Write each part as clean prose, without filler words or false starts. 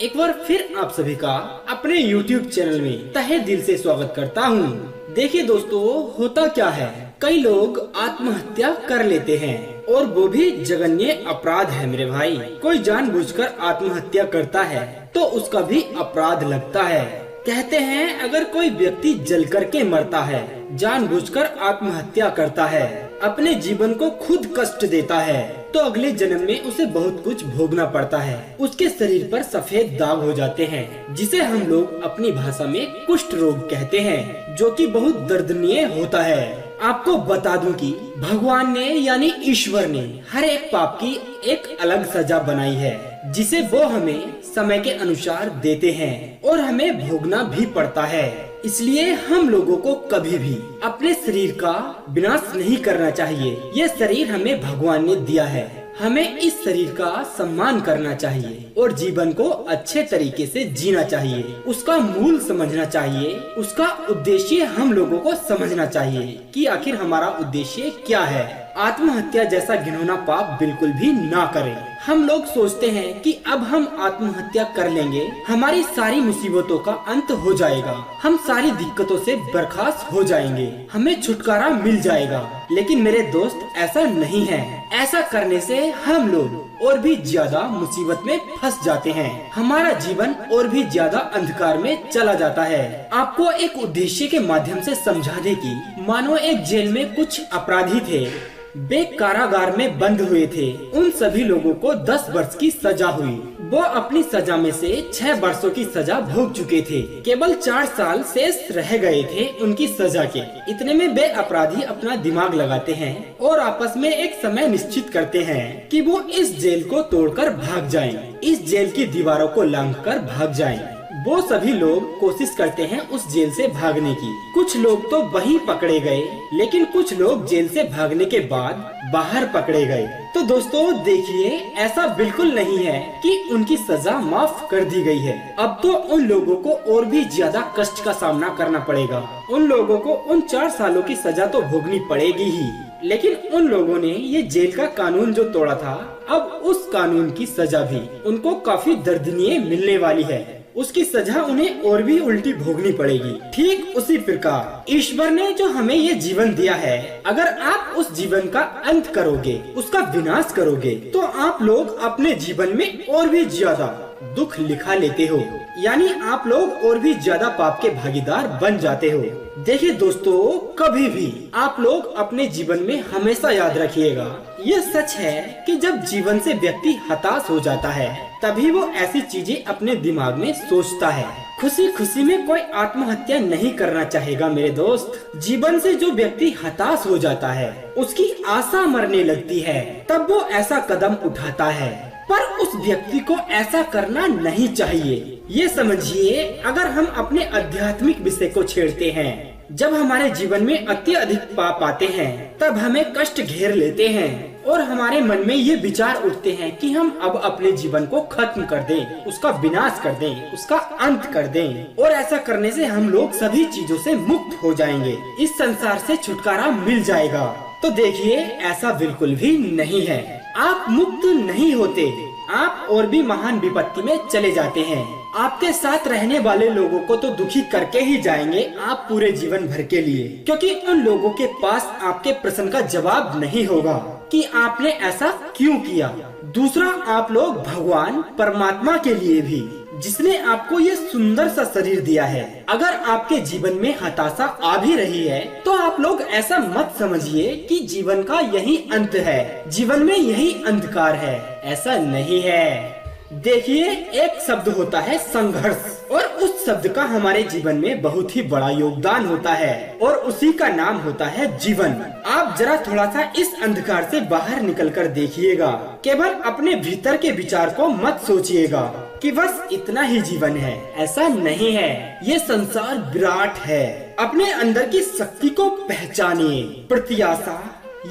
एक बार फिर आप सभी का अपने YouTube चैनल में तहे दिल से स्वागत करता हूँ। देखिए दोस्तों, होता क्या है, कई लोग आत्महत्या कर लेते हैं और वो भी जघन्य अपराध है मेरे भाई। कोई जानबूझकर आत्महत्या करता है तो उसका भी अपराध लगता है। कहते हैं अगर कोई व्यक्ति जल करके मरता है, जानबूझकर आत्महत्या करता है, अपने जीवन को खुद कष्ट देता है, तो अगले जन्म में उसे बहुत कुछ भोगना पड़ता है। उसके शरीर पर सफेद दाग हो जाते हैं, जिसे हम लोग अपनी भाषा में कुष्ठ रोग कहते हैं, जो कि बहुत दर्दनीय होता है। आपको बता दूं कि भगवान ने यानी ईश्वर ने हर एक पाप की एक अलग सजा बनाई है, जिसे वो हमें समय के अनुसार देते हैं और हमें भोगना भी पड़ता है। इसलिए हम लोगों को कभी भी अपने शरीर का विनाश नहीं करना चाहिए। ये शरीर हमें भगवान ने दिया है, हमें इस शरीर का सम्मान करना चाहिए और जीवन को अच्छे तरीके से जीना चाहिए। उसका मूल समझना चाहिए, उसका उद्देश्य हम लोगों को समझना चाहिए कि आखिर हमारा उद्देश्य क्या है। आत्महत्या जैसा घिनौना पाप बिल्कुल भी ना करें। हम लोग सोचते हैं कि अब हम आत्महत्या कर लेंगे, हमारी सारी मुसीबतों का अंत हो जाएगा, हम सारी दिक्कतों से बर्खास्त हो जाएंगे, हमें छुटकारा मिल जाएगा। लेकिन मेरे दोस्त, ऐसा नहीं है। ऐसा करने से हम लोग और भी ज्यादा मुसीबत में फंस जाते हैं, हमारा जीवन और भी ज्यादा अंधकार में चला जाता है। आपको एक उद्देश्य के माध्यम से समझा दे कि मानो एक जेल में कुछ अपराधी थे, वे कारागार में बंद हुए थे। उन सभी लोगों को 10 वर्ष की सजा हुई। वो अपनी सजा में से 6 वर्षों की सजा भोग चुके थे, केवल 4 साल शेष रह गए थे उनकी सजा के। इतने में वे अपराधी अपना दिमाग लगाते हैं और आपस में एक समय निश्चित करते हैं कि वो इस जेल को तोड़कर भाग जाएं, इस जेल की दीवारों को लांघकर भाग जाएं। वो सभी लोग कोशिश करते हैं उस जेल से भागने की। कुछ लोग तो वहीं पकड़े गए, लेकिन कुछ लोग जेल से भागने के बाद बाहर पकड़े गए। तो दोस्तों देखिए, ऐसा बिल्कुल नहीं है कि उनकी सजा माफ कर दी गई है। अब तो उन लोगों को और भी ज्यादा कष्ट का सामना करना पड़ेगा। उन लोगों को उन 4 सालों की सजा तो भोगनी पड़ेगी ही, लेकिन उन लोगों ने ये जेल का कानून जो तोड़ा था, अब उस कानून की सजा भी उनको काफी दर्दनीय मिलने वाली है। उसकी सजा उन्हें और भी उल्टी भोगनी पड़ेगी। ठीक उसी प्रकार ईश्वर ने जो हमें ये जीवन दिया है, अगर आप उस जीवन का अंत करोगे, उसका विनाश करोगे, तो आप लोग अपने जीवन में और भी ज्यादा दुख लिखा लेते हो, यानी आप लोग और भी ज्यादा पाप के भागीदार बन जाते हो। देखिए दोस्तों, कभी भी आप लोग अपने जीवन में हमेशा याद रखिएगा, ये सच है कि जब जीवन से व्यक्ति हताश हो जाता है, तभी वो ऐसी चीजें अपने दिमाग में सोचता है। खुशी खुशी में कोई आत्महत्या नहीं करना चाहेगा मेरे दोस्त। जीवन से जो व्यक्ति हताश हो जाता है, उसकी आशा मरने लगती है, तब वो ऐसा कदम उठाता है। पर उस व्यक्ति को ऐसा करना नहीं चाहिए। ये समझिए, अगर हम अपने आध्यात्मिक विषय को छेड़ते हैं, जब हमारे जीवन में अत्यधिक पाप आते हैं, तब हमें कष्ट घेर लेते हैं और हमारे मन में ये विचार उठते हैं कि हम अब अपने जीवन को खत्म कर दें, उसका विनाश कर दें, उसका अंत कर दें। और ऐसा करने से हम लोग सभी चीजों से मुक्त हो जाएंगे, इस संसार से छुटकारा मिल जाएगा। तो देखिए, ऐसा बिल्कुल भी नहीं है। आप मुक्त नहीं होते, आप और भी महान विपत्ति में चले जाते हैं। आपके साथ रहने वाले लोगों को तो दुखी करके ही जाएंगे आप पूरे जीवन भर के लिए, क्योंकि उन लोगों के पास आपके प्रश्न का जवाब नहीं होगा कि आपने ऐसा क्यों किया। दूसरा, आप लोग भगवान परमात्मा के लिए भी, जिसने आपको ये सुंदर सा शरीर दिया है, अगर आपके जीवन में हताशा आ भी रही है, तो आप लोग ऐसा मत समझिए कि जीवन का यही अंत है, जीवन में यही अंधकार है। ऐसा नहीं है। देखिए, एक शब्द होता है संघर्ष, और उस शब्द का हमारे जीवन में बहुत ही बड़ा योगदान होता है, और उसी का नाम होता है जीवन। आप जरा थोड़ा सा इस अंधकार से बाहर निकलकर देखिएगा। केवल अपने भीतर के विचार को मत सोचिएगा कि बस इतना ही जीवन है। ऐसा नहीं है। ये संसार विराट है। अपने अंदर की शक्ति को पहचानिए। प्रत्याशा,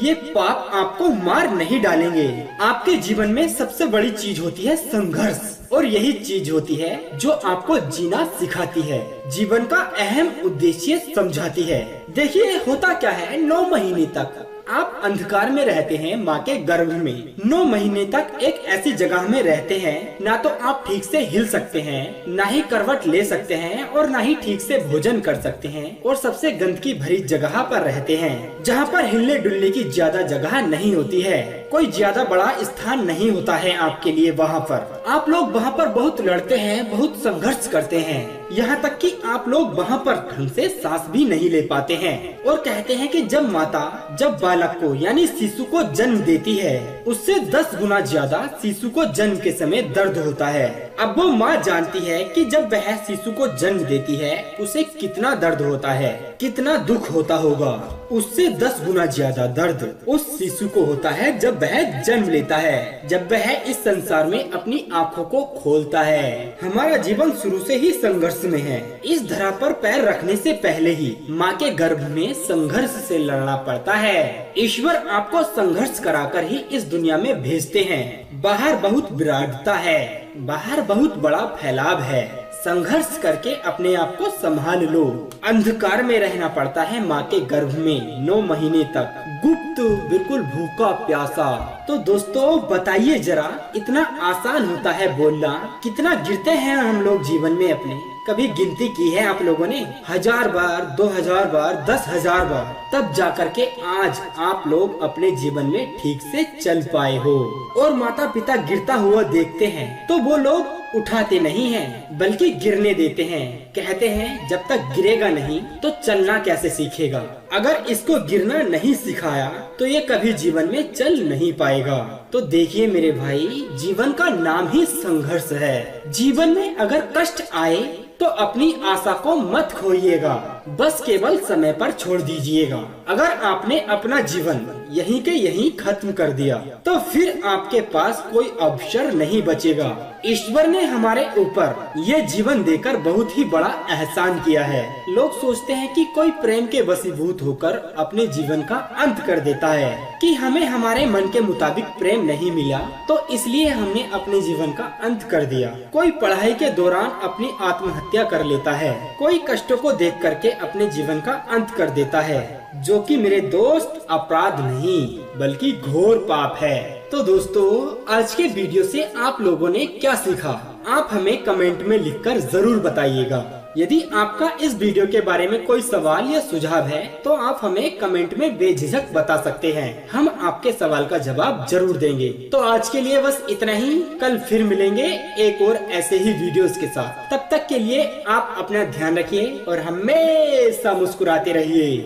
ये पाप आपको मार नहीं डालेंगे। आपके जीवन में सबसे बड़ी चीज होती है संघर्ष, और यही चीज होती है जो आपको जीना सिखाती है, जीवन का अहम उद्देश्य समझाती है। देखिए, होता क्या है, 9 महीने तक आप अंधकार में रहते हैं माँ के गर्भ में। 9 महीने तक एक ऐसी जगह में रहते हैं, ना तो आप ठीक से हिल सकते हैं, ना ही करवट ले सकते हैं और ना ही ठीक से भोजन कर सकते हैं, और सबसे गंदगी भरी जगह पर रहते हैं, जहाँ पर हिलने डुलने की ज्यादा जगह नहीं होती है। कोई ज्यादा बड़ा स्थान नहीं होता है आपके लिए वहाँ पर। आप लोग वहाँ पर बहुत लड़ते हैं, बहुत संघर्ष करते हैं, यहाँ तक कि आप लोग वहाँ पर ढंग से सांस भी नहीं ले पाते हैं। और कहते हैं कि जब माता जब बालक को यानी शिशु को जन्म देती है, उससे 10 गुना ज्यादा शिशु को जन्म के समय दर्द होता है। अब वो माँ जानती है कि जब वह शिशु को जन्म देती है उसे कितना दर्द होता है, कितना दुख होता होगा। उससे 10 गुना ज्यादा दर्द उस शिशु को होता है जब वह जन्म लेता है, जब वह इस संसार में अपनी आँखों को खोलता है। हमारा जीवन शुरू से ही संघर्ष में है। इस धरा पर पैर रखने से पहले ही माँ के गर्भ में संघर्ष से लड़ना पड़ता है। ईश्वर आपको संघर्ष कराकर ही इस दुनिया में भेजते हैं। बाहर बहुत विराटता है, बाहर बहुत बड़ा फैलाव है। संघर्ष करके अपने आप को संभाल लो। अंधकार में रहना पड़ता है माँ के गर्भ में 9 महीने तक, गुप्त, बिल्कुल भूखा प्यासा। तो दोस्तों बताइए जरा, इतना आसान होता है बोलना, कितना गिरते हैं हम लोग जीवन में अपने। कभी गिनती की है आप लोगों ने? 1000 बार, 2000 बार, 10,000 बार, तब जाकर के आज आप लोग अपने जीवन में ठीक से चल पाए हो। और माता पिता गिरता हुआ देखते हैं तो वो लोग उठाते नहीं हैं, बल्कि गिरने देते हैं। कहते हैं जब तक गिरेगा नहीं तो चलना कैसे सीखेगा। अगर इसको गिरना नहीं सिखाया तो ये कभी जीवन में चल नहीं पाएगा। तो देखिए मेरे भाई, जीवन का नाम ही संघर्ष है। जीवन में अगर कष्ट आए तो अपनी आशा को मत खोइएगा, बस केवल समय पर छोड़ दीजिएगा। अगर आपने अपना जीवन यहीं के यहीं खत्म कर दिया तो फिर आपके पास कोई अवसर नहीं बचेगा। ईश्वर ने हमारे ऊपर ये जीवन देकर बहुत ही बड़ा एहसान किया है। लोग सोचते हैं कि कोई प्रेम के वशीभूत होकर अपने जीवन का अंत कर देता है, कि हमें हमारे मन के मुताबिक प्रेम नहीं मिला तो इसलिए हमने अपने जीवन का अंत कर दिया। कोई पढ़ाई के दौरान अपनी आत्महत्या कर लेता है, कोई कष्टों को देख करके अपने जीवन का अंत कर देता है, जो कि मेरे दोस्त अपराध नहीं बल्कि घोर पाप है। तो दोस्तों आज के वीडियो से आप लोगों ने क्या सीखा, आप हमें कमेंट में लिखकर जरूर बताइएगा। यदि आपका इस वीडियो के बारे में कोई सवाल या सुझाव है तो आप हमें कमेंट में बेझिझक बता सकते हैं, हम आपके सवाल का जवाब जरूर देंगे। तो आज के लिए बस इतना ही, कल फिर मिलेंगे एक और ऐसे ही वीडियोस के साथ। तब तक के लिए आप अपना ध्यान रखिए और हमेशा मुस्कुराते रहिए।